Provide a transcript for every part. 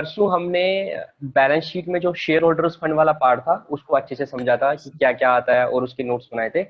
परसों हमने balance sheet में जो शेयर होल्डर्स फंड वाला पार्ट था उसको अच्छे से समझा था कि क्या क्या आता है और उसके नोट्स बनाए थे।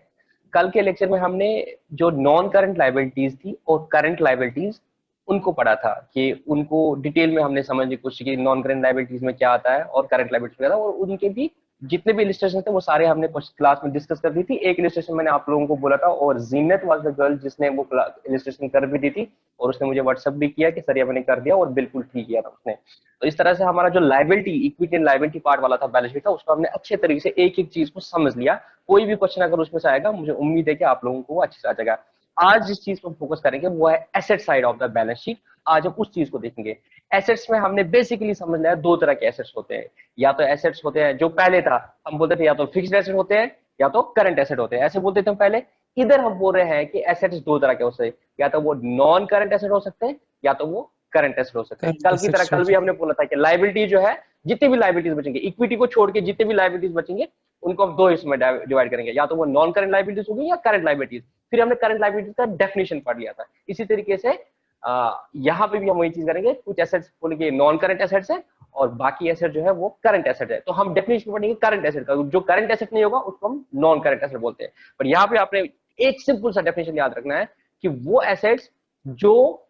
कल के लेक्चर में हमने जो नॉन करंट लाइबिलिटीज थी और करंट लाइबिलिटीज उनको पढ़ा था कि उनको डिटेल में हमने समझने की कोशिश की नॉन करंट लाइबिलिटीज में क्या आता है और करंट लाइबिलिटीज में क्या आता है, और उनके भी जितने भी इलिस्ट्रेशन थे वो सारे हमने क्लास में डिस्कस कर दी थी। एक इलिस्ट्रेशन मैंने आप लोगों को बोला था और जीनत वाज द गर्ल जिसने वो इलिस्ट्रेशन कर भी दी थी और उसने मुझे व्हाट्सएप भी किया कि सर ये मैंने कर दिया और बिल्कुल ठीक किया था उसने। तो इस तरह से हमारा जो liability equity and liability part वाला था बैलेंस शीट था उसको हमने अच्छे तरीके से एक एक चीज को समझ लिया। कोई भी क्वेश्चन अगर उसमें से आएगा मुझे उम्मीद है कि आप लोगों को वो अच्छे से आ जाएगा। आज जिस चीज पर फोकस करेंगे वो है asset side of the balance sheet. आज हम उस चीज को देखेंगे। एसेट्स में हमने बेसिकली समझ लिया दो तरह के एसेट्स होते हैं। या तो एसेट्स होते हैं जो पहले था हम बोलते थे या तो फिक्स्ड एसेट होते हैं या तो करंट एसेट होते हैं, ऐसे बोलते थे हम पहले। इधर हम बोल रहे हैं कि एसेट्स दो तरह के हो सकते हैं, या तो वो नॉन करंट एसेट हो सकते हैं या तो वो करंट एसेट हो सकते हैं। करंट कल की तरह एसेट्स हो कल भी सकते हमने बोला था कि लाइबिलिटी जो है जितनी भी लाइबिलिटीज बचेंगे इक्विटी को छोड़ के जितने भी लाइबिलिटीज बचेंगे उनको हम दो हिस्सों में डिवाइड करेंगे, या तो वो नॉन करंट लाइबिलिटीज होगी या करंट लाइबिलिटीज। फिर हमने करंट लाइबिलिटीज का डेफिनेशन पढ़ लिया था। इसी तरीके से यहाँ पे भी हम वही चीज करेंगे। कुछ एसेट्स बोले कि नॉन करंट एसेट्स है और बाकी एसेट जो है वो करंट एसेट है। तो हम डेफिनेशन पढ़ेंगे करंट एसेट का। जो करंट एसेट नहीं होगा उसको हम नॉन करंट एसेट बोलते हैं। पर यहाँ पे आपने एक सिंपल सा डेफिनेशन याद रखना है कि वो एसेट्स जो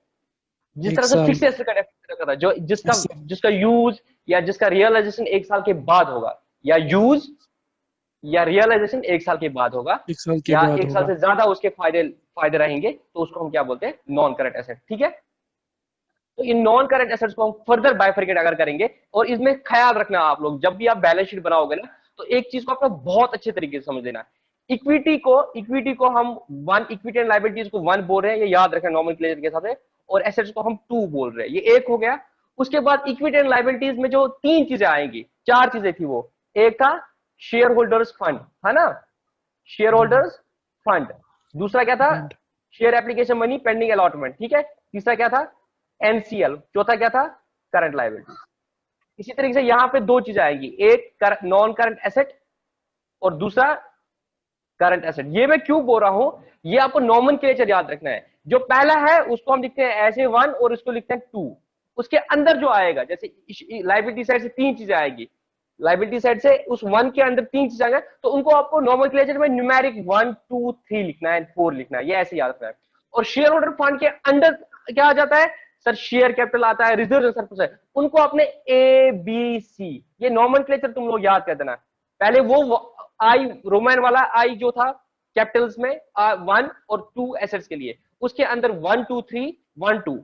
जिस हैं। एक तरह से साल फिक्स एसेट का डेफिनेशन रखा था जो जिसका फिक्स जिसका यूज या जिसका रियलाइजेशन एक साल के बाद होगा, या यूज या रियलाइजेशन एक साल के बाद होगा, एक साल के या बाद एक साल होगा। से ज्यादा उसके फायदे फायदे रहेंगे, तो उसको हम क्या बोलते हैं नॉन करंट एसेट। ठीक है। तो इन नॉन करंट एसेट्स को हम फर्दर बाइफरकेट अगर करेंगे, और इसमें ख्याल रखना आप लोग जब भी आप बैलेंस शीट बनाओगे ना, तो एक चीज को आपको बहुत अच्छे तरीके से समझ लेना। इक्विटी को हम वन, इक्विटी एंड लाइबिलिटीज को वन बोल रहे हैं, ये याद रखें नॉमेनक्लेचर के हिसाब से, और एसेट्स को हम टू बोल रहे हैं, ये एक हो गया। उसके बाद इक्विटी एंड लाइबिलिटीज में जो तीन चीजें आएंगी, चार चीजें थी वो, एक था शेयर होल्डर्स फंड, है ना, शेयर होल्डर्स फंड। दूसरा क्या था, fund. Share application money pending allotment, ठीक है। तीसरा क्या था, एनसीएल। चौथा क्या था, करंट लाइबिलिटी। इसी तरीके से यहां पे दो चीजें आएंगी, एक नॉन करंट एसेट और दूसरा करंट एसेट। ये मैं क्यों बोल रहा हूं, ये आपको नॉमेनक्लेचर याद रखना है। जो पहला है उसको हम लिखते हैं ऐसे वन और उसको लिखते हैं टू। उसके अंदर जो आएगा, जैसे लाइबिलिटी साइड से तीन चीजें आएगी, लाइबिलिटी साइड से उस वन के अंदर तीन चीजें आएंगे, तो उनको आपको नॉमेनक्लेचर में न्यूमेरिक 1 2 3 लिखना है, 4 लिखना है, ये ऐसे याद रखना है। और शेयर होल्डर फंड के अंदर क्या आ जाता है सर, शेयर कैपिटल आता है, रिजर्व सरप्लस है, उनको आपने ए बी सी, ये नॉमेनक्लेचर तुम लोग याद कर देना। पहले वो आई रोमन वाला आई जो था कैपिटल्स में, वन और टू एसेट्स के लिए, उसके अंदर 1 2 3 1 2,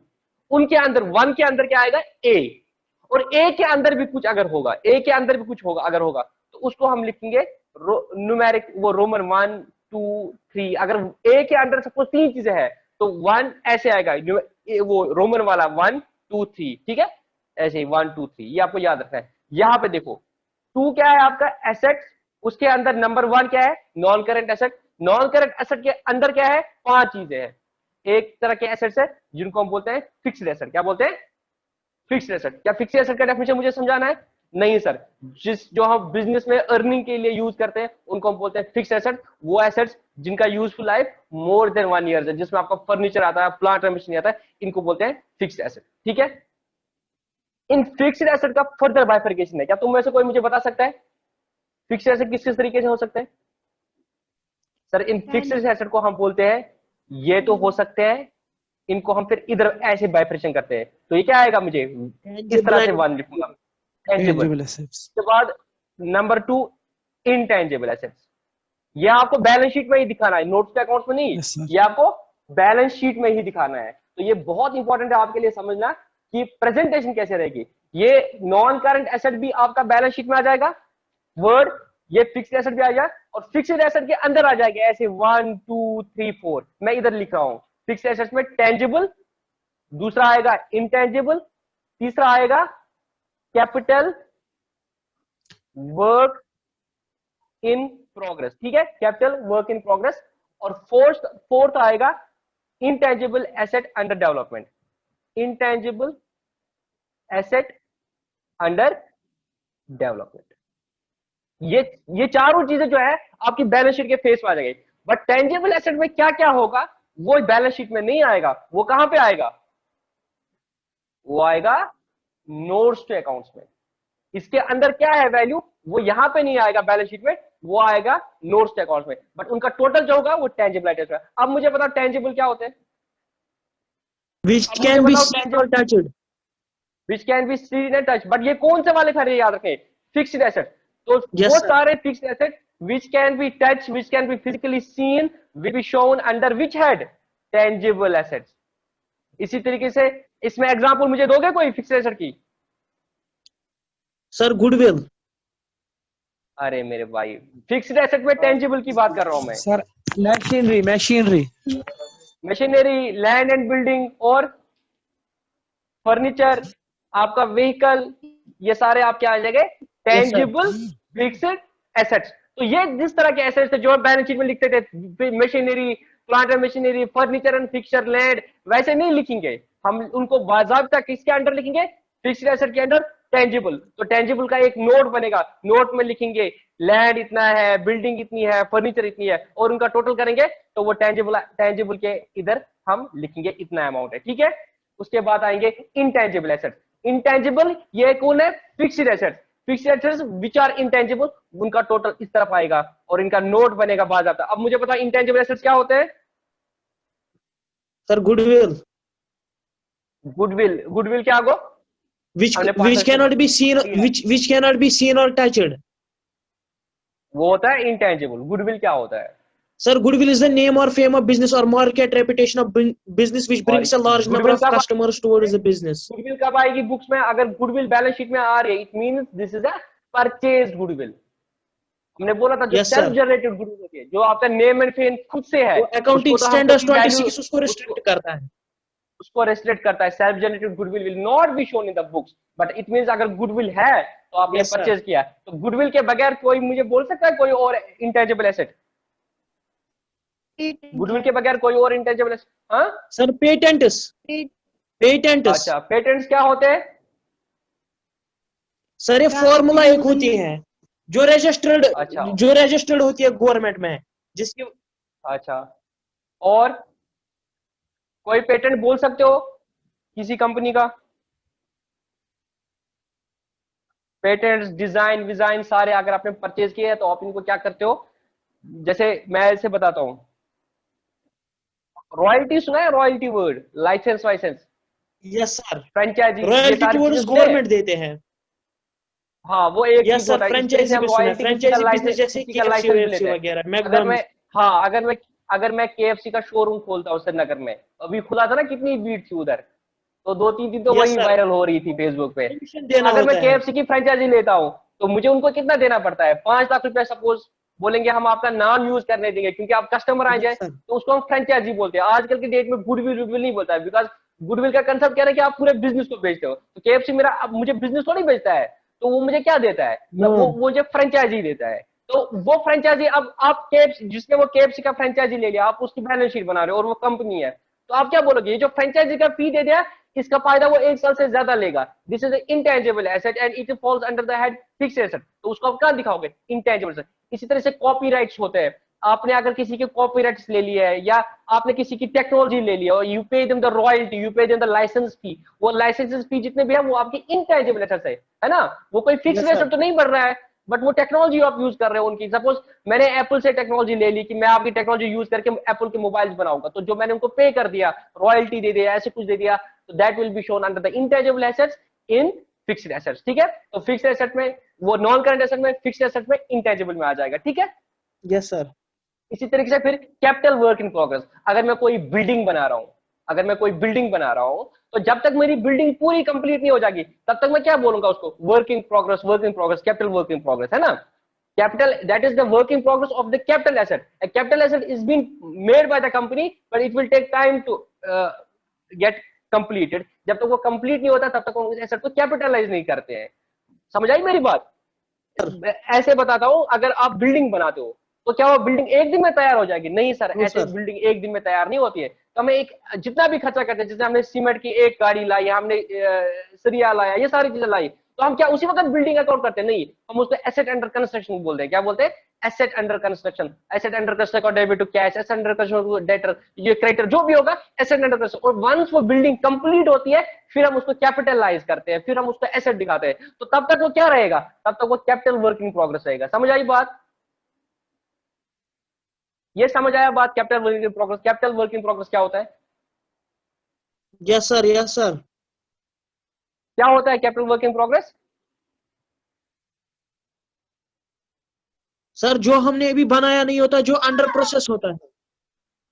उनके अंदर वन के अंदर क्या आएगा ए, और ए के अंदर भी कुछ अगर होगा, ए के अंदर भी कुछ होगा अगर होगा, तो उसको हम लिखेंगे न्यूमेरिक, वो रोमन 1 2 3। अगर ए के अंदर सपोज तीन चीजें हैं तो वन ऐसे आएगा, वो रोमन वाला 1 2 3, ठीक है, ऐसे ही 1 2 3, ये आपको याद रखना है। यहां पे देखो टू क्या है आपका एसेट, उसके अंदर नंबर वन क्या है non current asset. Non current asset के अंदर क्या है, पांच चीजें हैं। एक तरह के एसेट्स है जिनको हम बोलते हैं फिक्स्ड एसेट। क्या बोलते हैं, फिक्स्ड एसेट। क्या फिक्स्ड एसेट का डेफिनेशन मुझे समझाना है, नहीं सर, जो हम बिजनेस में अर्निंग के लिए यूज करते हैं उनको हम बोलते हैं फिक्स्ड एसेट। वो एसेट्स जिनका useful life more than 1 year है, जिसमें आपका फर्नीचर आता है, प्लांट एंड मशीन आता है, इनको बोलते हैं फिक्स्ड एसेट। ठीक है। इन फिक्स्ड एसेट का फर्दर बाइफरकेशन है, क्या तुम में से कोई मुझे बता सकता है फिक्स्ड एसेट किस किस तरीके से हो सकते हैं। सर इन फिक्स्ड एसेट को हम बोलते हैं, ये तो हो सकते हैं, इनको हम फिर इधर ऐसे बाइफरेशन करते हैं, तो ये क्या आएगा, मुझे इस टेंजिबल तरह से एंड वन लिखूंगा, टेंजिबल। Tangible assets. उसके बाद नंबर 2 इनटेंजिबल एसेट्स। ये आपको बैलेंस शीट में ही दिखाना है, नोट्स पे अकाउंट्स में नहीं, यस सर। ये आपको बैलेंस शीट में ही दिखाना है। तो ये बहुत इंपॉर्टेंट है आपके लिए समझना कि प्रेजेंटेशन कैसे रहेगी। ये नॉन करंट एसेट भी आपका बैलेंस शीट में आ जाएगा वर्ड, ये फिक्स्ड एसेट भी आ जाए, और फिक्स्ड एसेट के अंदर आ जाएगा ऐसे 1 2 3 4, मैं इधर लिख रहा हूं। फिक्स्ड एसेट में टेंजिबल, दूसरा आएगा इंटेंजिबल, तीसरा आएगा कैपिटल वर्क इन प्रोग्रेस, ठीक है, कैपिटल वर्क इन प्रोग्रेस। और फोर्थ आएगा intangible asset under development, intangible asset under development. ये चारों चीजें जो है आपकी बैलेंस शीट के फेस में आ जाएगी। बट टेंजिबल एसेट में क्या क्या होगा वो बैलेंस शीट में नहीं आएगा, वो कहां पे आएगा, वो आएगा नोट्स टू अकाउंट्स में। इसके अंदर क्या है वैल्यू, वो यहां पे नहीं आएगा बैलेंस शीट में, वो आएगा नोट्स टू अकाउंट्स में, बट उनका टोटल जो होगा वो टेंजिबल आइटम्स में। अब मुझे बताओ टेंजिबल क्या होते हैं, which अब मुझे can be बताओ seen or tangible, touched. Which can be seen and touch, but ये कौन से वाले खड़े याद रखें, फिक्स्ड एसेट। तो वो Yes sir. सारे fixed asset which can be touch, which can be physically seen, will be shown under which head, tangible assets. इसी तरीके से इसमें एग्जांपल मुझे दोगे कोई फिक्स्ड एसेट की? Sir, goodwill. अरे मेरे भाई, फिक्स्ड एसेट में टेंजिबल की बात कर रहा हूं मैं। Sir, machinery. Machinery, land and building और फर्नीचर, आपका व्हीकल, ये सारे आपके आ जाएंगे Yes sir. Tangible fixed assets. तो ये जिस तरह के एसेट्स थे जो बैलेंस शीट में लिखते थे, machinery, plant and machinery, furniture and fixture, land, वैसे नहीं लिखेंगे हम, उनको बाजाबता किसके अंडर लिखेंगे, फिक्स्ड एसेट के अंडर टेंजिबल। तो टेंजिबल का एक नोट बनेगा, नोट में लिखेंगे लैंड इतना है, बिल्डिंग इतनी है, फर्नीचर इतनी है, और उनका टोटल करेंगे तो वो टेंजिबल के इधर हम लिखेंगे इतना अमाउंट है, ठीक है। उसके बाद आएंगे इंटेंजिबल एसेट्स। इंटेंजिबल ये कौन है, fixed assets. Fixed assets which are intangible, उनका टोटल इस तरफ आएगा और इनका नोट बनेगा बाजाबता। अब मुझे पता इंटेंजिबल एसेट्स क्या होते हैं। Sir, goodwill. गुडविल, गुडविल क्या होगा, हमने Which cannot be seen, which cannot be seen or touched. वो होता है इंटेंजिबल। गुडविल क्या होता है? Sir, goodwill is the name or fame of business or market reputation of business which brings a large number of customers towards the business. Goodwill कब आएगी books में, अगर गुडविल बैलेंस शीट में आ रही है, it means this is a purchase goodwill. हमने बोला था जो Yes, self sir. Generated goodwill होती है, जो आपका नेम एंड फेम खुद से है, वो accounting उसको तो हम standards कभी वैल्यू 26 उसको restrict करता है. उसको रेस्ट्रिक्ट करता है। Self generated goodwill will not be shown in the books, but it means अगर गुडविल है तो आपने Yes, sir. परचेज किया, तो गुडविल के बगैर कोई मुझे बोल सकता है कोई और इंटेंजिबल एसेट, गुडविल के बगैर कोई और इंटेंजिबल एसेट? हाँ Sir, patents. Patents. अच्छा, पेटेंट्स क्या होते हैं? सर ये फॉर्मूला एक होती है जो अच्छा रजिस्टर्ड होती है गवर्नमेंट में, जिसकी अच्छा, और कोई पेटेंट बोल सकते हो किसी कंपनी का? पेटेंट्स, डिजाइन विजाइन सारे अगर आपने परचेज किए हैं तो आप इनको क्या करते हो, जैसे मैं ऐसे बताता हूं, रॉयल्टी सुना है, रॉयल्टी वर्ड, लाइसेंस वाइसेंस, यस सर, फ्रेंचाइजी, ये रॉयल्टी सारी टुवर्ड्स चीजें गवर्नमेंट देते हैं। हाँ वो एक यस चीज सर, होता है, फ्रेंचाइजी भी सुना है, फ्रेंचाइजी बिजनेस जैसे किसी का लाइसेंस भी KFC लेते हैं। वगैरह, अगर मैं, मैकडॉनल्ड्स। हाँ अगर मैं KFC का शोरूम खोलता हूँ श्रीनगर में, अभी खुला था ना, कितनी भीड़ थी उधर, तो 2-3 दिन तो यस वही सर, वायरल हो रही थी फेसबुक पे। कमीशन देना अगर मैं होता है। KFC की फ्रेंचाइजी लेता हूँ तो मुझे उनको कितना देना पड़ता है, 5 लाख रुपया सपोज बोलेंगे हम आपका नाम यूज करने देंगे, क्योंकि आप कस्टमर आ जाए यस सर, तो उसको हम फ्रेंचाइजी बोलते हैं। आजकल की डेट में गुडविल गुडविल नहीं बोलता है, बिकॉज गुडविल का कंसेप्ट क्या है कि आप पूरे बिजनेस को बेचते हो। तो KFC मेरा, अब मुझे बिजनेस थोड़ी बेचता है, तो वो मुझे क्या देता है, वो मुझे फ्रेंचाइजी देता है। तो वो फ्रेंचाइजी, अब आप KFC, जिसने वो KFC का फ्रेंचाइजी ले लिया, आप उसकी बैलेंस शीट बना रहे हो और वो कंपनी है, तो आप क्या बोलोगे, ये जो फ्रेंचाइजी का फी दे दिया, इसका फायदा वो 1 साल से ज्यादा लेगा। This is intangible asset and it falls under the head fixed asset, तो उसको आप कहां दिखाओगे, इंटेंजिबल एसेट। इसी तरह से कॉपीराइट्स होते हैं, आपने अगर किसी के कॉपीराइट्स ले लिए है, या आपने किसी की टेक्नोलॉजी ले लिया और you pay them the royalty, you pay them the licence fee, वो लाइसेंस फी जितने भी है वो आपकी इंटेंजिबल एसेट है ना, वो कोई फिक्स्ड एसेट तो नहीं बढ़ रहा है, बट वो टेक्नोलॉजी आप यूज कर रहे हो उनकी। सपोज मैंने एप्पल से टेक्नोलॉजी ले ली कि मैं आपकी टेक्नोलॉजी यूज करके एप्पल के मोबाइल्स बनाऊंगा, तो जो मैंने उनको पे कर दिया, रॉयल्टी दे दिया, ऐसे कुछ दे दिया, तो that will be shown under the intangible assets in fixed assets, ठीक है। तो फिक्स्ड एसेट में, वो नॉन करंट एसेट में, फिक्स्ड एसेट में, इंटेंजिबल में आ जाएगा, ठीक है। Yes sir. इसी तरीके से फिर कैपिटल वर्क इन प्रोग्रेस, अगर मैं कोई बिल्डिंग बना रहा हूं, तो जब तक मेरी बिल्डिंग पूरी कंप्लीट नहीं हो जाएगी तब तक मैं क्या बोलूंगा उसको, work in progress, capital work in progress, है ना। Capital, that is the work in progress of the capital asset. A capital asset is being made by the company, but it will take time to get completed. जब तक वो complete नहीं होता तब तक उस एसेट को कैपिटलाइज नहीं करते हैं। समझ आई मेरी बात? ऐसे बताता हूं, अगर आप बिल्डिंग बनाते हो तो क्या वो बिल्डिंग एक दिन में तैयार हो जाएगी? नहीं सर, ऐसे बिल्डिंग एक दिन में तैयार नहीं होती है। तो हमें एक, जितना भी खर्चा करते हैं, जैसे हमने सीमेंट की एक गाड़ी लाई, हमने सरिया लाया, ये सारी चीजें लाई, तो हम क्या उसी वक्त बिल्डिंग अकाउंट करते हैं? नहीं, हम उसको एसेट अंडर कंस्ट्रक्शन बोलते हैं। क्या बोलते हैं? Asset under construction. Asset under construction debit to cash, asset under construction debtor, ये क्रेडिटर जो भी होगा एसेट अंडर कंस्ट्रक्शन। और वंस वो बिल्डिंग कंप्लीट होती है फिर हम उसको कैपिटलाइज करते हैं, फिर हम उसको एसेट दिखाते हैं। तो तब तक वो क्या रहेगा? तब तक वो कैपिटल वर्क इन प्रोग्रेस रहेगा। समझ आई बात? ये समझ आया बात? Capital work in progress, capital work in progress क्या होता है? Yes sir, yes sir. क्या होता है capital work in progress? Sir जो हमने अभी बनाया नहीं होता, जो अंडर प्रोसेस होता है।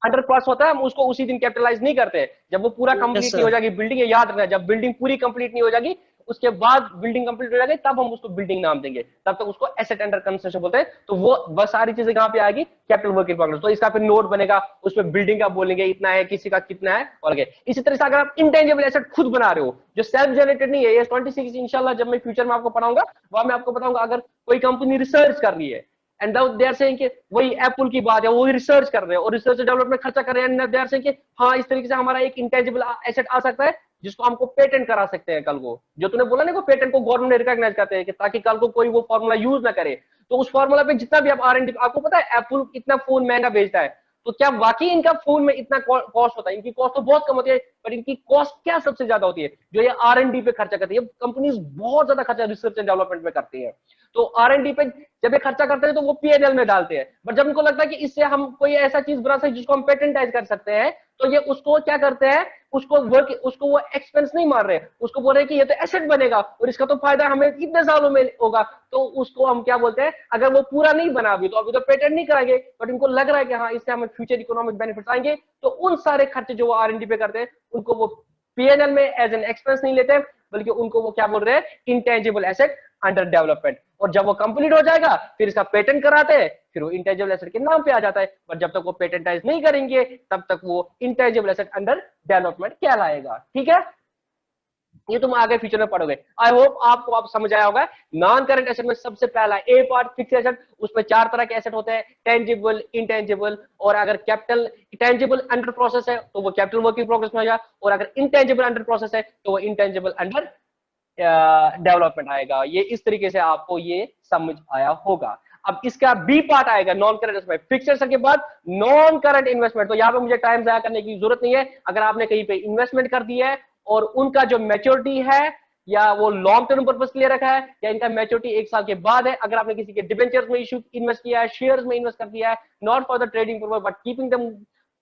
अंडर प्रोसेस होता है, हम उसको उसी दिन कैपिटलाइज नहीं करते जब वो पूरा यस कंप्लीट नहीं हो सर। जाएगी बिल्डिंग। ये याद रखना, जब बिल्डिंग पूरी कंप्लीट नहीं हो जाएगी उसके बाद बिल्डिंग कंप्लीट हो जाएगी तब हम उसको बिल्डिंग नाम देंगे, तब तक उसको एसेट अंडर कंस्ट्रक्शन बोलते हैं। तो वो बस सारी चीजें कहां पे आएगी? Capital work in progress. तो इसका फिर नोट बनेगा, उसमें बिल्डिंग का बोलेंगे इतना है, किसी का कितना है और आगे। इसी तरह से अगर आप इंटेंजिबल एसेट खुद बना रहे हो जो सेल्फ जनरेटेड नहीं है, ये 26 इंशाल्लाह जब मैं फ्यूचर में आपको पढ़ाऊंगा वहां मैं आपको बताऊंगा। अगर कोई कंपनी रिसर्च कर रही है एंड दे आर सेइंग कि वही एप्पल की बात है, वही रिसर्च कर रहे हैं और रिसर्च डेवलपमेंट खर्चा कर रहे हैं, एंड दे आर सेइंग कि हाँ इस तरीके से हमारा एक इंटेंजिबल एसेट आ सकता है जिसको हमको पेटेंट करा सकते हैं कल को। जो तूने बोला ना को पेटेंट को गवर्नमेंट ने रिकॉग्नाइज करते हैं कि ताकि कल को कोई वो फॉर्मूला यूज ना करे। तो उस फॉर्मूला पे जितना भी आप R&D, आपको पता है एप्पल इतना फोन महंगा बेचता है, तो क्या वाकई इनका फोन में इतना कॉस्ट होता है? इनकी कॉस्ट तो बहुत कम होती है, पर इनकी कॉस्ट क्या सबसे ज्यादा होती है? जो ये R&D पे खर्चा करती है। कंपनीज बहुत ज्यादा खर्चा रिसर्च एंड डेवलपमेंट में करती है। तो R&D पे जब ये खर्चा करते हैं तो वो P&L में डालते हैं, बट जब उनको लगता है कि इससे हम कोई ऐसा चीज बना सकते जिसको हम पेटेंटाइज कर सकते हैं, तो ये उसको क्या करते हैं, उसको वो एक्सपेंस नहीं मार रहे, उसको बोल रहे हैं कि ये तो एसेट बनेगा और इसका तो फायदा हमें इतने सालों में होगा। तो उसको हम क्या बोलते हैं, अगर वो पूरा नहीं बना अभी तो पेटेंट नहीं कराएंगे, बट इनको लग रहा है कि हाँ इससे हमें फ्यूचर इकोनॉमिक बेनिफिट्स आएंगे, तो उन सारे खर्चे जो वो R&D पे करते हैं उनको वो P&L में एज एन एक्सपेंस नहीं लेते, बल्कि उनको वो क्या बोल रहे हैं, इंटेंजिबल एसेट अंडर डेवलपमेंट। और जब वो कंप्लीट हो जाएगा फिर इसका पेटेंट कराते हैं, फिर वो इंटेंजिबल एसेट के नाम पे आ जाता है। पर जब तक वो पेटेंटाइज नहीं करेंगे तब तक वो इंटेंजिबल एसेट अंडर डेवलपमेंट कहलाएगा। ठीक है, ये तुम आगे फ्यूचर में पढ़ोगे। आई होप आपको आप समझ आया होगा। नॉन करंट एसेट में सबसे पहला ए पार्ट फिक्स एसेट, उसमें 4 तरह के एसेट होते हैं, टेंजिबल, इंटेंजिबल, और अगर कैपिटल टेंजिबल अंडर प्रोसेस है तो वो कैपिटल वर्क इन प्रोग्रेस में आएगा, और अगर इंटेंजिबल अंडर प्रोसेस है तो वो इंटेंजिबल अंडर डेवलपमेंट आएगा। ये इस तरीके से आपको ये समझ आया होगा। अब इसका बी पार्ट आएगा non current investment, fixed asset के बाद नॉन करंट इन्वेस्टमेंट। तो यहाँ पे मुझे टाइम जाया करने की जरूरत नहीं है। अगर आपने कहीं पे इन्वेस्टमेंट कर दी है और उनका जो मैच्योरिटी है या वो लॉन्ग टर्म पर्पस के लिए रखा है या इनका मैच्योरिटी 1 साल के बाद है, अगर आपने किसी के डिबेंचर्स में इशू इन्वेस्ट किया है, शेयर्स में इन्वेस्ट कर दिया है, not for the trading purpose but keeping them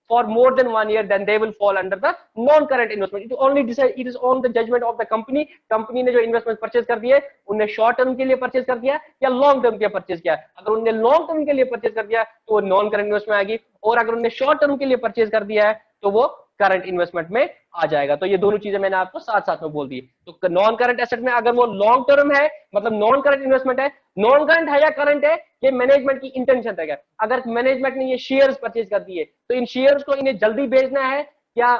for more than 1 year, then they will fall under the non-current investment. It is on the judgment of the company. Company ने जो investment purchase कर दिए उन्हें short term के लिए purchase कर दिया या लॉन्ग टर्म के लिए परचेज किया। अगर उन्होंने लॉन्ग टर्म के लिए परचेज कर दिया तो वो नॉन करंट इन्वेस्टमेंट आएगी, और अगर उन्होंने शॉर्ट टर्म के लिए परचेज कर दिया है तो वो करंट इन्वेस्टमेंट में आ जाएगा। तो ये दोनों चीजें मैंने आपको साथ साथ में बोल दी। तो नॉन करंट एसेट में अगर वो लॉन्ग टर्म है, मतलब नॉन करंट इन्वेस्टमेंट है, नॉन करंट है या करंट है, ये मैनेजमेंट की इंटेंशन है। अगर मैनेजमेंट ने ये शेयर्स परचेज कर दिए तो इन शेयर्स को इन्हें जल्दी बेचना है या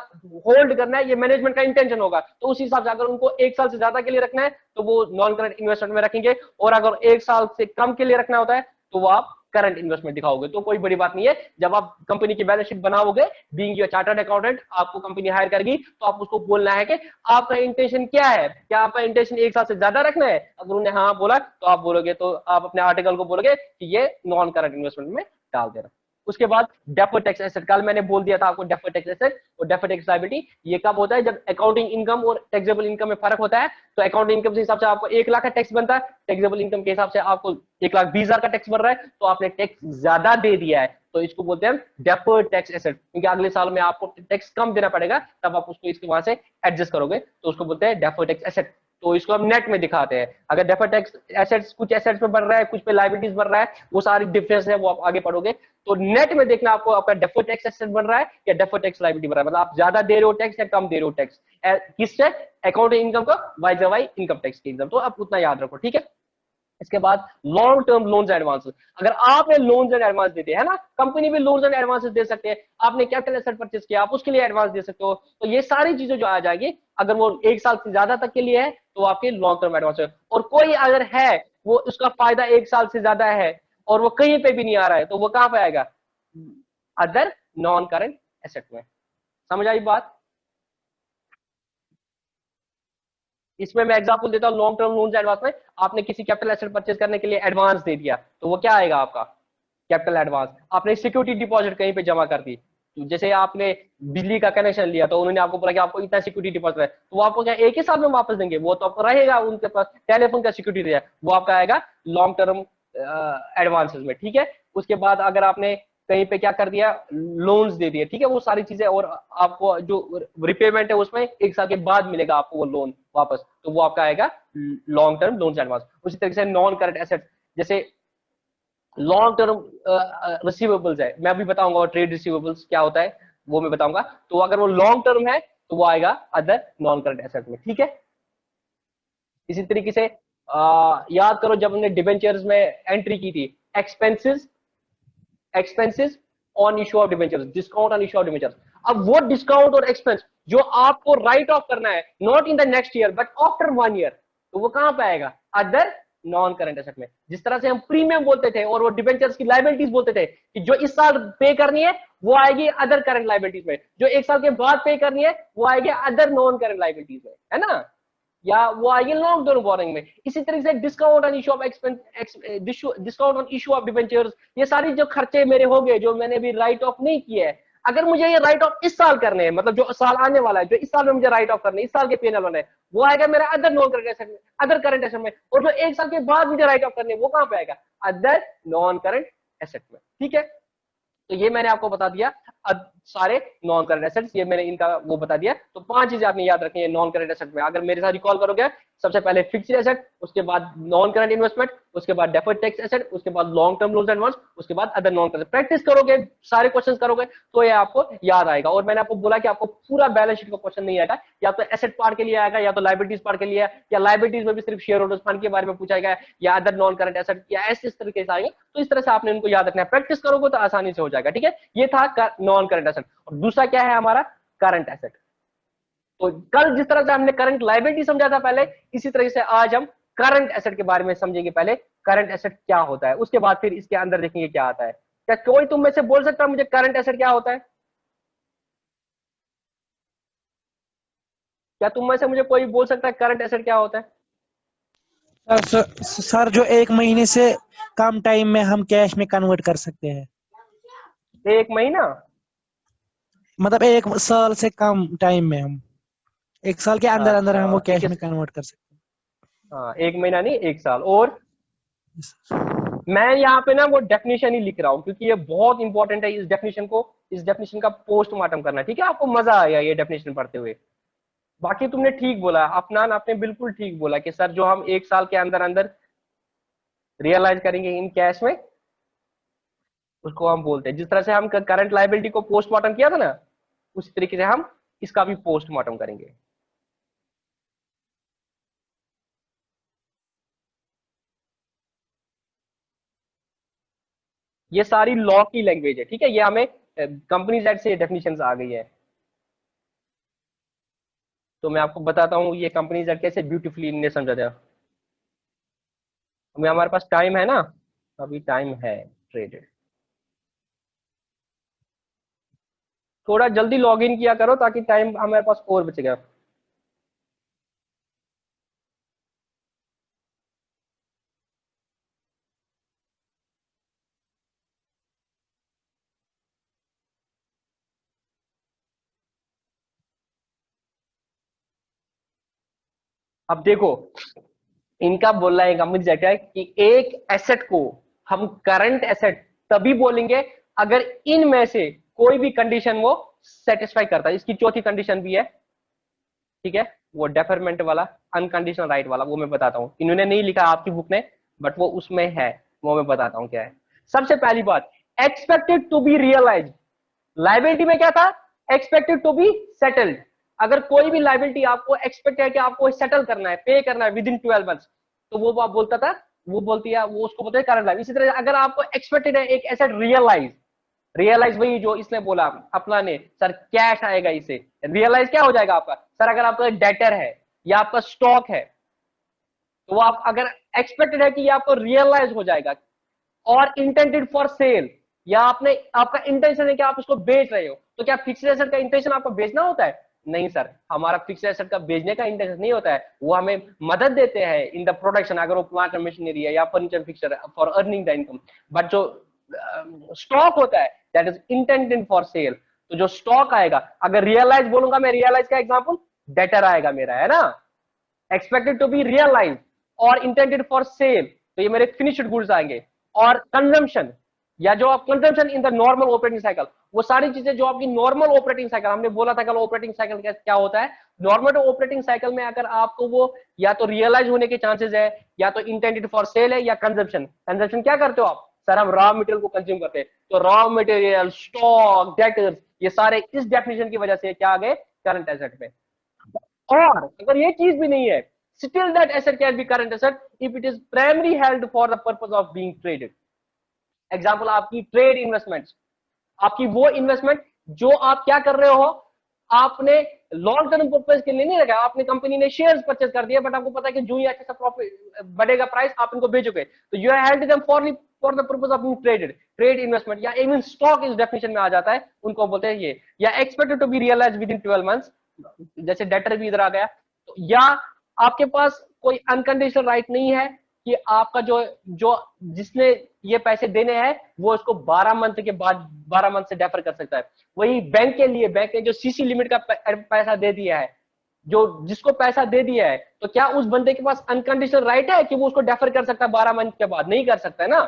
होल्ड करना है, ये मैनेजमेंट का इंटेंशन होगा। तो उस हिसाब से अगर उनको 1 साल से ज्यादा के लिए रखना है तो वो नॉन करंट इन्वेस्टमेंट में रखेंगे, और अगर 1 साल से कम के लिए रखना होता है तो वो आप करंट इन्वेस्टमेंट दिखाओगे। तो कोई बड़ी बात नहीं है। जब आप कंपनी की बैलेंस शीट बनाओगे, बीइंग योर चार्टर्ड अकाउंटेंट, आपको कंपनी हायर करेगी तो आप उसको बोलना है कि आपका इंटेंशन क्या है, क्या आपका इंटेंशन 1 साल से ज्यादा रखना है। अगर उन्हें हाँ बोला तो आप बोलोगे, तो आप अपने आर्टिकल को बोलोगे कि ये नॉन करंट इन्वेस्टमेंट में डाल देना। उसके बाद डेफर्ड टैक्स एसेट, कल मैंने बोल दिया था आपको डेफर्ड टैक्स एसेट और डेफर्ड टैक्स लायबिलिटी ये कब होता है, जब अकाउंटिंग इनकम और टैक्सेबल इनकम में फर्क होता है। तो अकाउंटिंग इनकम के हिसाब से आपको 1 लाख का टैक्स बनता है, टैक्सेबल इनकम के हिसाब से आपको 1,20,000 का टैक्स बन रहा है, तो आपने टैक्स ज्यादा दे दिया है, तो इसको बोलते हैं डेफर्ड टैक्स एसेट। क्योंकि अगले साल में आपको टैक्स कम देना पड़ेगा, तब आप उसको इसके वहां से एडजस्ट करोगे, तो उसको बोलते हैं डेफर्ड टैक्स एसेट। तो इसको हम नेट में दिखाते हैं। अगर डेफर्ड टैक्स एसेट्स कुछ एसेट्स में बढ़ रहा है, कुछ पे लायबिलिटीज बढ़ रहा है, वो सारी डिफरेंस है वो आप आगे पढ़ोगे। तो नेट में देखना आपको आपका डेफर्ड टैक्स एसेट बन रहा है या डेफर्ड टैक्स लायबिलिटी बन रहा है, मतलब आप ज्यादा दे रहे हो टैक्स या कम दे रहे हो टैक्स, किससे, अकाउंटिंग इनकम का वाई इनकम टैक्स की इनकम। तो आप उतना याद रखो, ठीक है। इसके बाद long term loans and advances, अगर आपने लोन्स एंड एडवांस देते हैं ना, कंपनी भी लोन्स एंड एडवांसेस दे सकते हैं। आपने कैपिटल एसेट परचेज किया, आप उसके लिए एडवांस दे सकते हो। तो ये सारी चीजें जो आ जाएगी, अगर वो 1 साल से ज्यादा तक के लिए है तो आपके लॉन्ग टर्म एडवांस है। और कोई अगर है वो उसका फायदा 1 साल से ज्यादा है और वो कहीं पे भी नहीं आ रहा है, तो वो कहां पे आएगा, अदर नॉन करंट एसेट में। समझ आई बात? इसमें मैं एग्जांपल देता हूँ, लॉन्ग टर्म लोन्स एडवांस में आपने किसी कैपिटल एसेट परचेज करने के लिए एडवांस दे दिया, तो वो क्या आएगा आपका कैपिटल एडवांस। आपने सिक्योरिटी डिपॉजिट कहीं पे जमा कर दी, तो जैसे आपने बिजली का कनेक्शन लिया तो उन्होंने आपको बोला कि आपको इतना सिक्योरिटी डिपॉजिट है, तो वो आपको क्या एक ही साल में वापस देंगे? वो तो आपको रहेगा उनके पास, टेलीफोन का सिक्योरिटी दिया, वो आपका आएगा लॉन्ग टर्म एडवांसेस में, ठीक है। उसके बाद अगर आपने कहीं पे क्या कर दिया, लोन्स दे दिए, ठीक है, वो सारी चीजें, और आपको जो रिपेमेंट है उसमें एक साल के बाद मिलेगा आपको वो लोन वापस, तो वो आपका आएगा लॉन्ग टर्म लोन्स एडवांस। उसी तरीके से नॉन करंट एसेट, जैसे लॉन्ग टर्म रिसीवेबल्स है, मैं अभी बताऊंगा ट्रेड रिसीवेबल्स क्या होता है वो मैं बताऊंगा। तो अगर वो लॉन्ग टर्म है तो वो आएगा अदर नॉन करंट एसेट में, ठीक है। इसी तरीके से याद करो जब हमने डिबेंचर्स में एंट्री की थी, expenses, expenses on issue of debentures, discount on issue of debentures. अब वो डिस्काउंट और एक्सपेंस जो आपको राइट ऑफ करना है, not in the next year but after 1 year, तो वो कहां पे आएगा? अदर नॉन करंट एसेट में। जिस तरह से हम प्रीमियम बोलते थे और वो डिबेंचर्स की लाइबिलिटीज बोलते थे कि जो इस साल पे करनी है वो आएगी अदर करंट लाइबिलिटीज में, जो एक साल के बाद पे करनी है वो आएगी अदर नॉन करंट लाइबिलिटीज में, है ना, या वो आएगी लॉन्ग टर्म बोरिंग में। इसी तरीके से discount on issue of expense, discount on issue of debentures, ये सारी जो खर्चे मेरे हो गए जो मैंने भी राइट ऑफ नहीं किए है, अगर मुझे ये राइट ऑफ इस साल करने हैं, मतलब जो साल आने वाला है, जो इस साल में मुझे राइट ऑफ करने इस साल के पीएनएल वाले है, वो आएगा मेरा अदर नॉन करंट एसेट में, अदर करंट एसेट में। और जो एक साल के बाद मुझे राइट ऑफ करने वो कहां पे आएगा? अदर नॉन करंट एसेट में, ठीक है। तो ये मैंने आपको बता दिया सारे नॉन करंट एसेट्स, ये मैंने इनका वो बता दिया। तो 5 चीजें आपने याद रखनी है नॉन करंट एसेट में, अगर मेरे साथ रिकॉल करोगे, सबसे पहले फिक्स्ड एसेट, उसके बाद नॉन करंट इन्वेस्टमेंट, उसके बाद डेफर्ड टैक्स एसेट, उसके बाद लॉन्ग टर्म लोन्स एडवांस, उसके बाद अदर नॉन करंट। प्रैक्टिस करोगे, सारे क्वेश्चंस करोगे तो ये आपको याद आएगा। और मैंने आपको बोला कि आपको पूरा बैलेंस शीट का क्वेश्चन नहीं आएगा, या तो एसेट पार्ट के लिए आएगा, या तो लाइबिलिटीज पार्ट के लिए, या लाइबिलिटीज में भी सिर्फ शेयर होल्डर्स फंड के बारे में पूछा गया, या अदर नॉन करंट एसेट, या ऐसे इस तरीके से आएगा। तो इस तरह से आपने इनको याद रखना है, प्रैक्टिस करोगे तो आसानी से हो जाएगा, ठीक है। ये था नॉन करंट एसेट। और दूसरा क्या है हमारा? Current asset. तो कल जिस तरह से हमने करंट लायबिलिटी समझा था पहले, इसी तरह से आज हम करंट एसेट के बारे में समझेंगे। पहले करंट एसेट क्या होता है, उसके बाद फिर इसके अंदर देखेंगे क्या आता है। क्या कोई तुम में से बोल सकता है मुझे करंट एसेट क्या होता है? क्या तुम में से मुझे कोई बोल सकता है करंट एसेट क्या होता है? सर जो 1 महीने से कम टाइम में हम कैश में कन्वर्ट कर सकते हैं, 1 महीना? मतलब 1 साल से कम टाइम में हम 1 साल के अंदर अंदर हम वो अच्छा, कैश में कन्वर्ट कर सकते हाँ 1 महीना नहीं 1 साल। और हैं। मैं यहाँ पे ना वो डेफिनेशन ही लिख रहा हूँ क्योंकि ये बहुत इंपॉर्टेंट है। इस डेफिनेशन को, इस डेफिनेशन का पोस्टमार्टम करना, ठीक है। आपको मजा आएगा ये डेफिनेशन पढ़ते हुए। बाकी तुमने ठीक बोला अफनान, आपने बिल्कुल ठीक बोला कि सर जो हम 1 साल के अंदर अंदर रियलाइज करेंगे इन कैश में, उसको हम बोलते हैं। जिस तरह से हम करंट लायबिलिटी को पोस्टमार्टम किया था ना, उसी तरीके से हम इसका भी पोस्टमार्टम करेंगे। ये सारी लॉ की लैंग्वेज है, ठीक है। ये हमें कंपनीज एक्ट से डेफिनेशन आ गई है। तो मैं आपको बताता हूँ ये कंपनीज एक्ट कैसे ब्यूटीफुली इनने समझा था। हमें, हमारे पास टाइम है ना, अभी टाइम है ट्रेडेड, थोड़ा जल्दी लॉग इन किया करो ताकि टाइम हमारे पास और बचेगा। अब देखो, इनका बोलना है कंपनी एक्ट है कि एक एसेट को हम करंट एसेट तभी बोलेंगे अगर इनमें से कोई भी कंडीशन वो सेटिस्फाई करता है। इसकी चौथी कंडीशन भी है, ठीक है, वो डेफरमेंट वाला, अनकंडीशनल राइट वाला, वो मैं बताता हूं। इन्होंने नहीं लिखा आपकी बुक में, बट वो उसमें है, वो मैं बताता हूं क्या है। सबसे पहली बात, expected to be realise. Liability में क्या था? Expected to be settled. अगर कोई भी लाइबिलिटी आपको एक्सपेक्ट है कि आपको सेटल करना है, पे करना है विद इन 12 मंथ्स, तो वो आप बोलता था, वो बोलती है, वो उसको बोलते हैं करंट लाइबिलिटी। इसी तरह अगर आपको एक्सपेक्टेड है एक एसेट रियलाइज, रियलाइज वही जो इसने बोला अपना ने, सर कैश आएगा इसे, रियलाइज क्या हो जाएगा आपका? सर अगर आपका डेटर है या आपका स्टॉक है, तो आप अगर एक्सपेक्टेड है कि ये आपको रियलाइज हो जाएगा, और इंटेंडेड फॉर सेल, या आपने, आपका इंटेंशन है कि आप उसको बेच रहे हो, तो क्या फिक्स्ड एसेट का इंटेंशन आपको बेचना होता है? नहीं सर, हमारा फिक्स्ड एसेट का बेचने का इंटेंशन नहीं होता है, वो हमें मदद देते हैं इन द प्रोडक्शन, अगर वो प्लांट मशीनरी है या furniture fixture for earning the income. But जो स्टॉक होता है that is intended for sale. तो जो स्टॉक आएगा, अगर रियलाइज बोलूंगा मैं, रियलाइज का एग्जांपल डेटर आएगा मेरा, है ना, एक्सपेक्टेड टू बी रियलाइज और इंटेंडेड फॉर सेल, तो ये मेरे फिनिश्ड गुड्स आएंगे। और कंजम्पशन या जो आप consumption in the normal operating cycle, वो सारी चीजें जो आपकी नॉर्मल ऑपरेटिंग साइकिल, हमने बोला था कल ऑपरेटिंग साइकिल क्या होता है। नॉर्मल ऑपरेटिंग साइकिल में अगर आपको वो या तो रियलाइज होने के चांसेस है, या तो इंटेंडेड फॉर सेल है, या कंजम्पशन। कंजम्पशन क्या करते हो आप? सर हम रॉ मटेरियल को कंज्यूम करते हैं, तो रॉ मटेरियल, स्टॉक, डेटर्स, ये सारे इस डेफिनेशन की वजह से क्या आ गए करंट एसेट में। और अगर ये चीज भी नहीं है, still that asset can be current asset if it is primarily held for the purpose of being traded। Example आपकी ट्रेड इन्वेस्टमेंट्स, आपकी वो इन्वेस्टमेंट जो आप क्या कर रहे हो, आपने लॉन्ग टर्म पर्पज के लिए नहीं रखा, आपने कंपनी ने शेयर्स परचेज कर दिया, बट आपको पता है कि जो ही अच्छा सा प्रॉफिट बढ़ेगा प्राइस, आप इनको बेचोगे, तो you have held them for the purpose of being traded. Trade investment या इवन स्टॉक इस डेफिनेशन में आ जाता है, उनको बोलते हैं ये। या expected to be realised within 12 months, जैसे डेटर भी इधर आ गया। तो या आपके पास कोई अनकंडीशनल राइट नहीं है कि आपका जो जो जिसने ये पैसे देने हैं वो उसको 12 मंथ के बाद 12 मंथ से डेफर कर सकता है। वही बैंक के लिए, बैंक ने जो सीसी लिमिट का पैसा दे दिया है, जो जिसको पैसा दे दिया है, तो क्या उस बंदे के पास अनकंडीशनल राइट है कि वो उसको डेफर कर सकता है 12 मंथ के बाद? नहीं कर सकता है ना।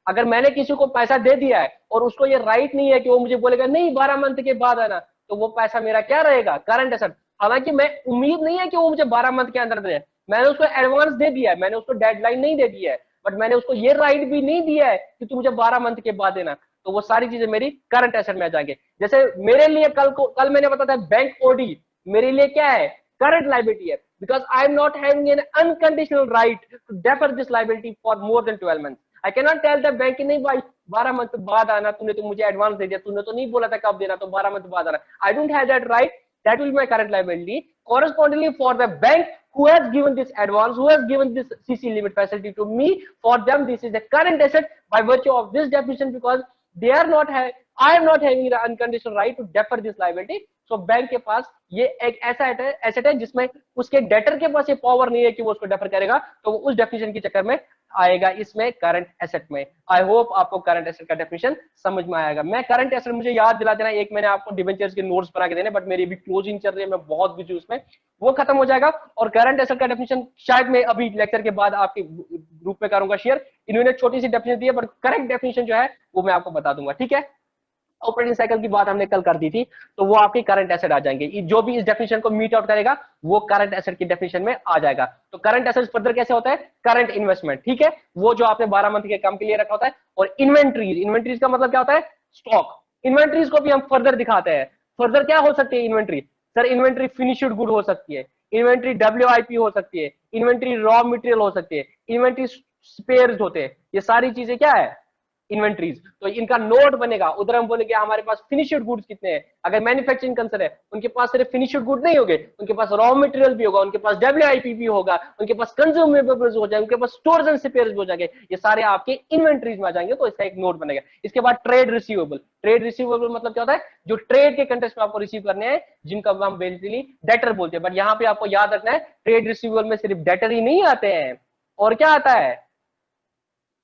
अगर मैंने किसी को पैसा दे दिया है और उसको ये राइट नहीं है कि वो मुझे बोलेगा नहीं 12 मंथ के बाद आना, तो वो पैसा मेरा क्या रहेगा? Current asset. हालांकि मैं उम्मीद नहीं है कि वो मुझे 12 मंथ के अंदर दे, मैंने उसको एडवांस दे दिया है, मैंने उसको डेडलाइन नहीं दे दी है, बट मैंने उसको ये राइट भी नहीं दिया है कि तू मुझे 12 मंथ के बाद देना, तो वो सारी चीजें मेरी करंट एसेट में आ जाएंगे। जैसे मेरे लिए कल मैंने बताया था बैंक ओडी मेरे लिए क्या है? करंट लाइबिलिटी है, because I am not having an unconditional right to defer this liability for more than 12 month. I can not tell the bank कि नहीं भाई 12 मंथ बाद आना, तूने तो मुझे एडवांस दे दिया, तूने तो नहीं बोला था कब देना, तो 12 मंथ बाद आना। I don't have that right, that will be my current liability। Correspondingly for the bank who has given this advance, who has given this CC limit facility to me, for them this is a current asset by virtue of this definition, because they are not I am not having the unconditional right to defer this liability। So bank के पास ये एक ऐसा asset है जिसमें उसके debtor के पास ये power नहीं है कि वो उसको डेफर करेगा, तो वो उस डेफिनेशन के चक्कर में आएगा इसमें करंट एसेट में। आई होप आपको करंट एसेट का डेफिनेशन समझ में आएगा। मैं करंट एसेट, मुझे याद दिला देना, एक मैंने आपको डिबेंचर्स के नोट्स बना के देने, बट मेरी भी क्लोजिंग चल रही है, मैं बहुत बिजी उसमें, वो खत्म हो जाएगा। और करंट एसेट का डेफिनेशन शायद मैं अभी लेक्चर के बाद आपके ग्रुप में करूंगा शेयर। इन्होंने छोटी सी डेफिनेशन दी है, बट करेक्ट डेफिनेशन जो है वो मैं आपको बता दूंगा, ठीक है। ऑपरेटिंग साइकिल की बात हमने कल कर दी थी, तो वो आपकी करंट एसेट आ जाएंगे, जो भी इस डेफिनेशन को मीट आउट करेगा वो करंट एसेट की डेफिनेशन में आ जाएगा। तो करंट एसेट फर्दर कैसे होता है? करंट इन्वेस्टमेंट, ठीक है, वो जो आपने 12 मंथ के काम के लिए रखा होता है। और इन्वेंट्रीज का मतलब क्या होता है? स्टॉक। इन्वेंट्रीज को भी हम फर्दर दिखाते हैं। फर्दर क्या हो सकती है inventory? Sir inventory finished good हो सकती है, इन्वेंट्री WIP हो सकती है, इन्वेंट्री रॉ मटेरियल हो सकती है, इन्वेंट्री स्पेयर्स होते हैं, ये सारी चीजें क्या है? इन्वेंट्रीज। तो इनका नोट बनेगा, उधर हम बोलेंगे हमारे पास फिनिश्ड गुड्स कितने हैं। अगर मैन्युफैक्चरिंग कंसर्न है, उनके पास सिर्फ फिनिश्ड गुड नहीं होंगे, उनके पास रॉ मटेरियल भी होगा, उनके पास WIP भी होगा, उनके पास कंज्यूमेबल्स हो जाएंगे, उनके पास स्टोर्स एंड स्पेयर्स हो जाएंगे, ये सारे आपके इन्वेंट्रीज में आ जाएंगे। तो इसका एक नोट बनेगा। इसके बाद ट्रेड रिसीवेबल। ट्रेड रिसीवेबल मतलब क्या होता है? जो ट्रेड के कंटेक्स्ट में आपको रिसीव करने हैं, जिनका हम बेसिकली डेटर बोलते हैं। बट यहाँ पे आपको याद रखना है, ट्रेड रिसीवेबल में सिर्फ डेटर ही नहीं आते हैं, और क्या आता है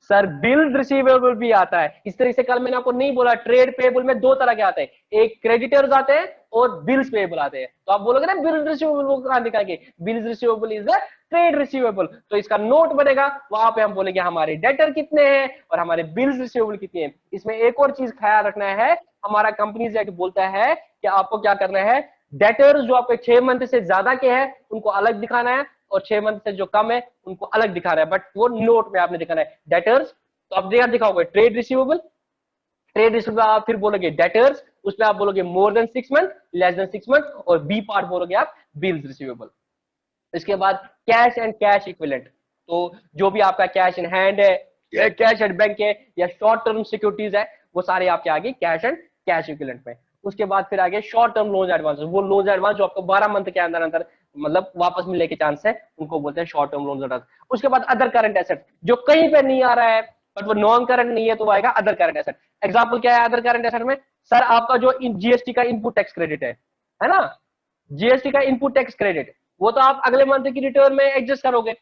सर? बिल्स रिसीवेबल भी आता है। इस तरह से कल मैंने आपको नहीं बोला, ट्रेड पेबल में दो तरह के आते हैं, एक क्रेडिटर्स आते हैं और बिल्स पेबल आते हैं। तो आप बोलोगे ना बिल्स रिसीवेबल वो कहां दिखाएंगे? Bills receivable is the trade receivable. तो इसका नोट बनेगा, वहां पे हम बोलेंगे हमारे डेटर कितने हैं और हमारे बिल्स रिसीवेबल कितने हैं। इसमें एक और चीज ख्याल रखना है, हमारा कंपनीज एक्ट बोलता है कि आपको क्या करना है, डेटर्स जो आपके 6 मंथ से ज्यादा के हैं उनको अलग दिखाना है, और 6 मंथ से जो कम है उनको अलग दिखाना है, बट वो नोट में आपने दिखाना है डेटर्स। तो आप दिखाओगे ट्रेड रिसीवेबल, ट्रेड रिसीवेबल आप फिर बोलोगे डेटर्स, उसमें आप बोलोगे more than 6 month, less than 6 month, और बी पार्ट बोलोगे आप बिल्स रिसीवेबल। इसके बाद कैश एंड कैश इक्विवेलेंट। तो जो भी आपका कैश इन हैंड है, कैश एट बैंक है, या शॉर्ट टर्म सिक्योरिटीज है, वो सारे आपके आगे कैश एंड कैश इक्विवेलेंट में। उसके बाद फिर आगे शॉर्ट टर्म लोन एडवांस, वो लोन एडवांस जो आपको 12 मंथ के अंदर अंदर मतलब वापस मिलने के चांस है, उनको बोलते हैं शॉर्ट टर्म लोन एडवांस। उसके बाद अदर करंट एसेट, जो कहीं पे नहीं आ रहा है बट वो नॉन करंट नहीं है, तो वो आएगा अदर करंट एसेट। एग्जांपल क्या है अदर करंट एसेट में? सर आपका जो GST का इनपुट टैक्स क्रेडिट है ना, जीएसटी का इनपुट टैक्स क्रेडिट, वो तो आप अगले मंथ की रिटर्न में एडजस्ट करोगे।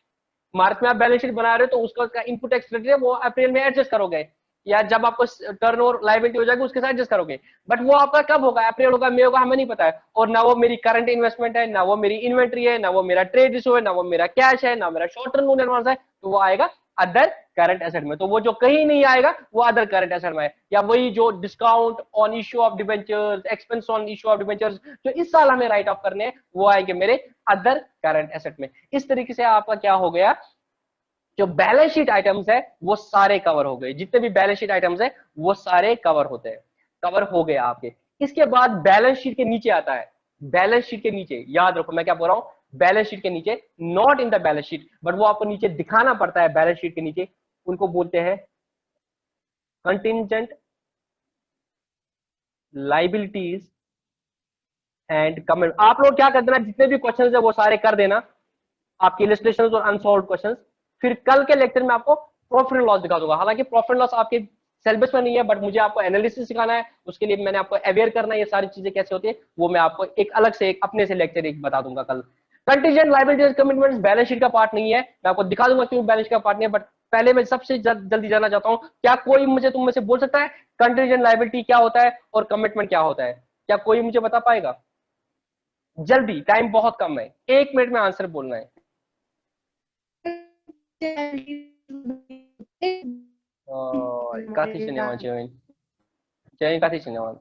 मार्च में आप बैलेंस शीट बना रहे हो तो उसका इनपुट टैक्स क्रेडिट है वो अप्रैल में एडजस्ट करोगे, या जब आपको टर्नओवर लायबिलिटी हो जाएगी उसके साथ एडजस्ट करोगे। बट वो आपका कब होगा, अप्रैल होगा, मई होगा, हमें नहीं पता है। और ना वो मेरी करंट इन्वेस्टमेंट है, ना वो मेरी इन्वेंट्री है, ना वो मेरा ट्रेड रिसो है, ना वो मेरा कैश है, ना मेरा शॉर्ट टर्म लोन एडवांस है, तो वो आएगा अदर करंट एसेट में। तो वो जो कहीं नहीं आएगा वो अदर करंट एसेट में है। या वही जो discount on issue of debentures, expense on issue of debentures जो इस साल हमें राइट ऑफ करने हैं, वो आएंगे मेरे अदर करंट एसेट में। इस तरीके से आपका क्या हो गया, जो बैलेंस शीट आइटम्स है वो सारे कवर हो गए। जितने भी बैलेंस शीट आइटम्स है वो सारे कवर होते हैं, कवर हो गए आपके। इसके बाद बैलेंस शीट के नीचे आता है, बैलेंस शीट के नीचे, याद रखो मैं क्या बोल रहा हूं, बैलेंस शीट के नीचे, not in the balance sheet, but वो आपको नीचे दिखाना पड़ता है बैलेंस शीट के नीचे, उनको बोलते हैं कंटिंजेंट लाइबिलिटीज एंड कमेंट। आप लोग क्या कर देना, जितने भी क्वेश्चन है वो सारे कर देना, आपके इलस्ट्रेशन और अनसॉल्व क्वेश्चन। फिर कल के लेक्चर में आपको प्रॉफिट एंड लॉस दिखा दूंगा। हालांकि प्रॉफिट एंड लॉस आपके सिलेबस में नहीं है, बट मुझे आपको एनालिसिस सिखाना है, उसके लिए मैंने आपको अवेयर करना है ये सारी चीजें कैसे होती है, वो मैं आपको एक अलग से एक अपने से लेक्चर एक बता दूंगा कल। Contingent liabilities commitments balance sheet का पार्ट नहीं है, मैं आपको दिखा दूंगा क्यों बैलेंस शीट का पार्ट नहीं है। बट पहले मैं सबसे जल्दी जानना चाहता हूं, क्या कोई मुझे तुम में से बोल सकता है कंटीजेंट लायबिलिटी क्या होता है और कमिटमेंट क्या होता है? क्या कोई मुझे बता पाएगा? जल्दी, टाइम बहुत कम है, 1 मिनट में आंसर बोलना है। काफी धन्यवाद जैन, जैन काफी धन्यवाद।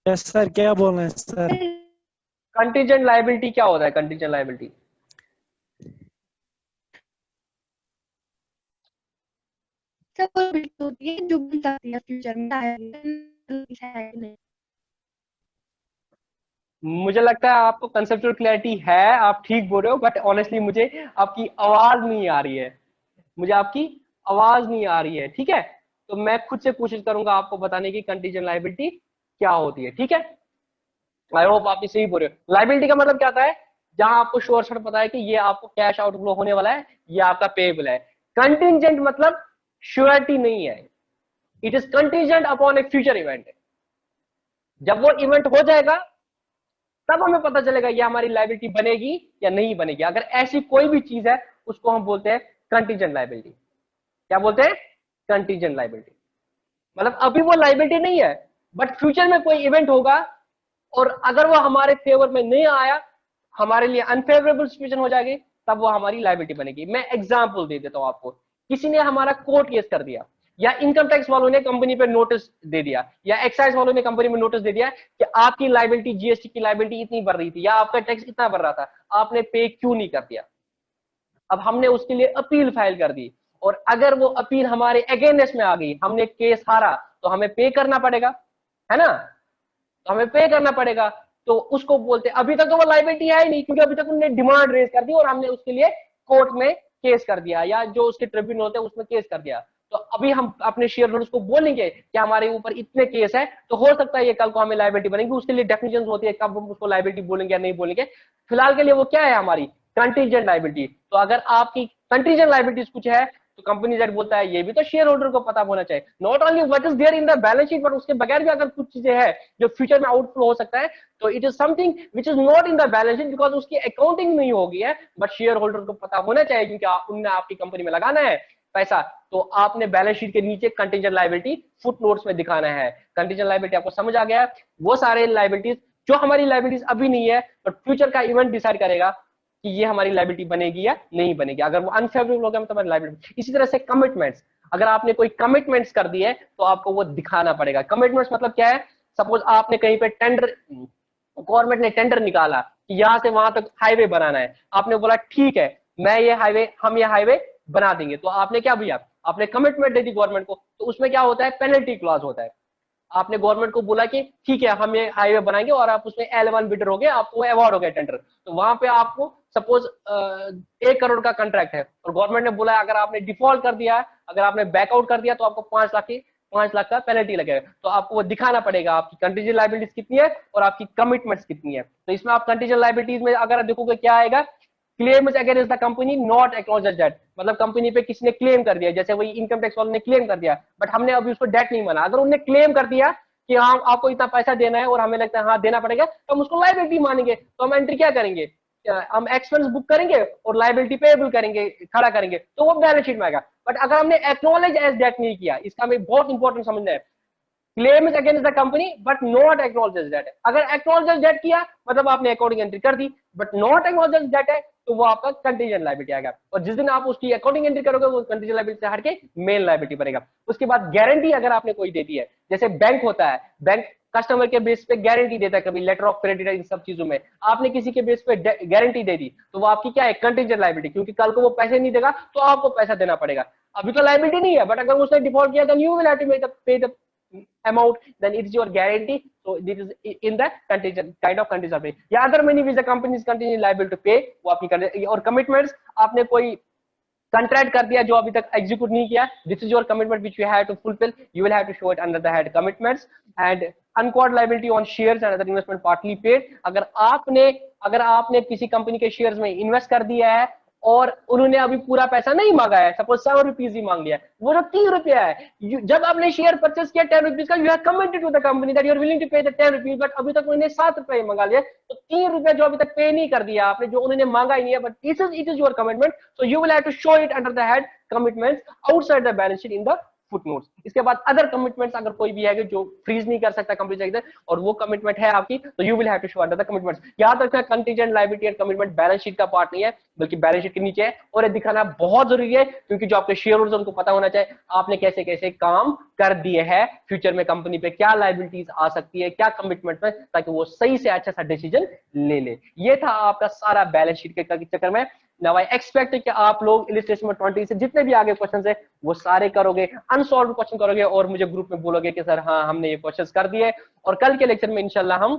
यस सर, क्या बोल रहे हैं सर? कंटीजेंट लायबिलिटी क्या होता है? कंटीजेंट लायबिलिटी सब बिल्स होती है जो बिल आती है फ्यूचर में। मुझे लगता है आपको कंसेप्चुअल क्लैरिटी है, आप ठीक बोल रहे हो, बट ऑनेस्टली मुझे आपकी आवाज नहीं आ रही है, मुझे आपकी आवाज नहीं आ रही है, ठीक है? तो मैं खुद से कोशिश करूंगा आपको बताने की कंटीजेंट लायबिलिटी क्या होती है, ठीक है? आई होप आप इसे ही बोल रहे हो। लायबिलिटी का मतलब क्या होता है, जहां आपको श्योर शॉट पता है कि ये आपको कैश आउटफ्लो होने वाला है, ये आपका पेएबल है। कंटीजेंट मतलब श्योरिटी नहीं है, it is contingent upon A future event. जब वो इवेंट हो जाएगा तब हमें पता चलेगा ये हमारी लायबिलिटी बनेगी या नहीं बनेगी। अगर ऐसी कोई भी चीज है उसको हम बोलते हैं कंटीजेंट लायबिलिटी। क्या बोलते हैं? Contingent liability. मतलब अभी वो लायबिलिटी नहीं है, बट फ्यूचर में कोई इवेंट होगा और अगर वो हमारे फेवर में नहीं आया, हमारे लिए अनफेवरेबल सिचुएशन हो जाएगी, तब वो हमारी लायबिलिटी बनेगी। मैं एग्जांपल दे देता हूं आपको। किसी ने हमारा कोर्ट केस कर दिया, या इनकम टैक्स वालों ने कंपनी पे नोटिस दे दिया, या एक्साइज वालों ने कंपनी में नोटिस दे दिया कि आपकी लायबिलिटी, जीएसटी की लायबिलिटी इतनी बढ़ रही थी, या आपका टैक्स इतना बढ़ रहा था, आपने पे क्यों नहीं कर दिया? अब हमने उसके लिए अपील फाइल कर दी, और अगर वो अपील हमारे अगेंस्ट में आ गई, हमने केस हारा, तो हमें पे करना पड़ेगा, है ना? तो हमें पे करना पड़ेगा। तो उसको बोलते, अभी तक तो वो लायबिलिटी है ही नहीं, क्योंकि अभी तक उन्होंने डिमांड रेज कर दी और हमने उसके लिए कोर्ट में केस कर दिया, या जो उसके ट्रिब्यूनल होते हैं उसमें केस कर दिया। तो अभी हम अपने शेयर होल्डर्स को बोलेंगे कि हमारे ऊपर इतने केस है, तो हो सकता है ये कल को हमें लायबिलिटी बनेगी। उसके लिए डेफिनेशन होती है कब हम उसको लायबिलिटी बोलेंगे या नहीं बोलेंगे। फिलहाल के लिए वो क्या है, हमारी कंटीजेंट लायबिलिटी। तो अगर आपकी कंटीजेंट लायबिलिटीज कुछ है तो कंपनी जेड बोलता है ये भी तो शेयर होल्डर को पता होना चाहिए, not only what is there in the balance sheet, but उसके बगैर भी अगर कुछ चीजें हैं जो फ्यूचर में आउटफ्लो हो सकता है, तो it is something which is not in the balance sheet, because उसकी अकाउंटिंग नहीं होगी है, बट शेयर होल्डर को पता होना चाहिए, क्योंकि उनने आपकी कंपनी में लगाना है पैसा। तो आपने बैलेंस शीट के नीचे कंटीजेंट लायबिलिटी फुटनोट्स में दिखाना है। कंटीजेंट लायबिलिटी आपको समझ आ गया? वो सारे लायबिलिटीज जो हमारी लायबिलिटीज अभी नहीं है, बट फ्यूचर का इवेंट डिसाइड करेगा कि ये हमारी लायबिलिटी बनेगी या नहीं बनेगी। अगर वो अनफेवरेबल होगा तो हमारी लायबिलिटी। इसी तरह से कमिटमेंट्स, अगर आपने कोई कमिटमेंट्स कर दी है तो आपको वो दिखाना पड़ेगा। कमिटमेंट्स मतलब क्या है? सपोज आपने कहीं पे टेंडर, गवर्नमेंट ने टेंडर निकाला कि यहां से वहां तक हाईवे बनाना है, आपने बोला ठीक है मैं ये हाईवे, हम ये हाईवे बना देंगे। तो आपने क्या भैया, आपने कमिटमेंट दे दी गवर्नमेंट को। तो उसमें क्या होता है, पेनल्टी क्लॉज होता है। आपने गवर्नमेंट को बोला कि ठीक है हम ये हाईवे बनाएंगे, और आप उसमें L1 बिडर हो गए, आपको अवार्ड हो गया टेंडर। तो वहां पे आपको सपोज 1 करोड़ का कॉन्ट्रैक्ट है, और गवर्नमेंट ने बोला अगर आपने डिफॉल्ट कर दिया, अगर आपने बैकआउट कर दिया, तो आपको 5 लाख का पेनल्टी लगेगा। तो आपको वो दिखाना पड़ेगा आपकी कंटीजेंट लायबिलिटीज कितनी है और आपकी कमिटमेंट्स कितनी है। तो इसमें आप कंटीजेंट लायबिलिटीज में अगर देखोगे क्या आएगा, claims against the company not acknowledged debt, मतलब कंपनी पे किसी ने क्लेम कर दिया, जैसे वही इनकम टैक्स वालों ने क्लेम कर दिया, बट हमने अभी उसको डेट नहीं माना। अगर उन्होंने क्लेम कर दिया कि हाँ आपको इतना पैसा देना है और हमें लगता है हाँ देना पड़ेगा, तो हम उसको लायबिलिटी मानेंगे, तो हम एंट्री क्या करेंगे, हम एक्सपेंस बुक करेंगे और लायबिलिटी पेएबल करेंगे, खड़ा करेंगे, तो वो बैलेंस शीट में आएगा। बट अगर हमने एक्नॉलेज एज डेट नहीं किया, इसका हमें बहुत इंपॉर्टेंट समझना है, claim is against the company but not acknowledge debt. अगर एक्नॉलेज डेट किया मतलब आपने अकाउंटिंग एंट्री कर दी, बट नॉट एक्नॉलेज डेट है तो वो आपका कंटीजेंट लायबिलिटी आएगा, और जिस दिन आप उसकी अकाउंटिंग एंट्री करोगे वो कंटीजेंट लायबिलिटी से हटके मेन लायबिलिटी बनेगा। उसके बाद गारंटी अगर आपने कोई दे दी है, जैसे बैंक होता है, बैंक कस्टमर के बेस पे गारंटी देता है, कभी लेटर ऑफ क्रेडिट इन सब चीजों में, आपने किसी के बेस पे गारंटी दे दी तो वो आपकी क्या है, कंटीजेंट लायबिलिटी, क्योंकि कल को वो पैसे नहीं देगा तो आपको पैसा देना पड़ेगा। अभी तो लायबिलिटी नहीं है, बट अगर उसने डिफॉल्ट किया then you will have to pay the amount, then it is your guarantee, so this is in the contingent kind of contingent liability, या other money which the company is continually liable to pay, वो आपकी। और commitments, आपने कोई contract कर दिया जो अभी तक एग्जीक्यूट नहीं किया, this is your commitment which you have to fulfil, you will have to show it under the head commitments. And uncalled liability on shares and other investment partly paid, अगर आपने किसी कंपनी के shares में invest कर दिया है और उन्होंने अभी पूरा पैसा नहीं मांगा है, सपोज 7 रुपीज ही मांग लिया, वो जो 3 रुपया है, जब आपने शेयर परचेस किया 10 रुपीज का, you have committed to the company that you are willing to pay the 10 rupees, but अभी तक उन्होंने 7 रुपए मंगा लिया, तो 3 रुपया जो अभी तक पे नहीं कर दिया आपने, जो उन्होंने मांगा ही नहीं है, but it is your commitment, so you will have to show it under the head commitments outside the balance sheet in the footnotes. इसके बाद अदर कमिटमेंट्स अगर कोई भी है जो फ्रीज नहीं कर सकता कंपनी से और वो कमिटमेंट है आपकी, तो you will have to show under the commitments. याद रखना कंटीजेंट लायबिलिटी और कमिटमेंट बैलेंस शीट का पार्ट नहीं है, बल्कि बैलेंस शीट के नीचे है, और ये दिखाना बहुत जरूरी है क्योंकि जो आपके शेयर होल्डर्स उनको पता होना चाहिए आपने कैसे कैसे काम कर दिए हैं, फ्यूचर में कंपनी पे क्या लायबिलिटीज आ सकती है, क्या कमिटमेंट में, ताकि वो सही से अच्छा सा डिसीजन ले ले। ये था आपका सारा बैलेंस शीट के चक्कर में। Now I expect कि आप लोग इलिस्ट्रेशन में 20 से जितने भी आगे क्वेश्चंस है वो सारे करोगे, अनसॉल्व क्वेश्चन करोगे और मुझे ग्रुप में बोलोगे कि सर हाँ हमने ये क्वेश्चंस कर दिए। और कल के लेक्चर में इंशाल्लाह हम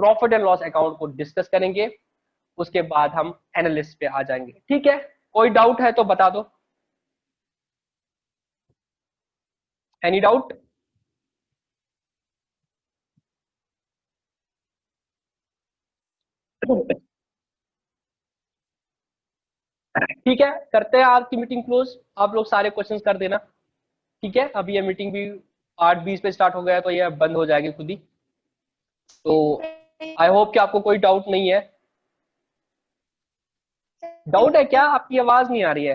प्रॉफिट एंड लॉस अकाउंट को डिस्कस करेंगे, उसके बाद हम एनालिस्ट पे आ जाएंगे। ठीक है, कोई डाउट है तो बता दो, एनी डाउट? ठीक है, करते हैं आपकी मीटिंग क्लोज, आप लोग सारे क्वेश्चंस कर देना। ठीक है, अभी ये मीटिंग भी 8:20 पे स्टार्ट हो गया है तो ये बंद हो जाएगी खुद ही। तो आई होप कि आपको कोई डाउट नहीं है। डाउट है क्या? आपकी आवाज नहीं आ रही है।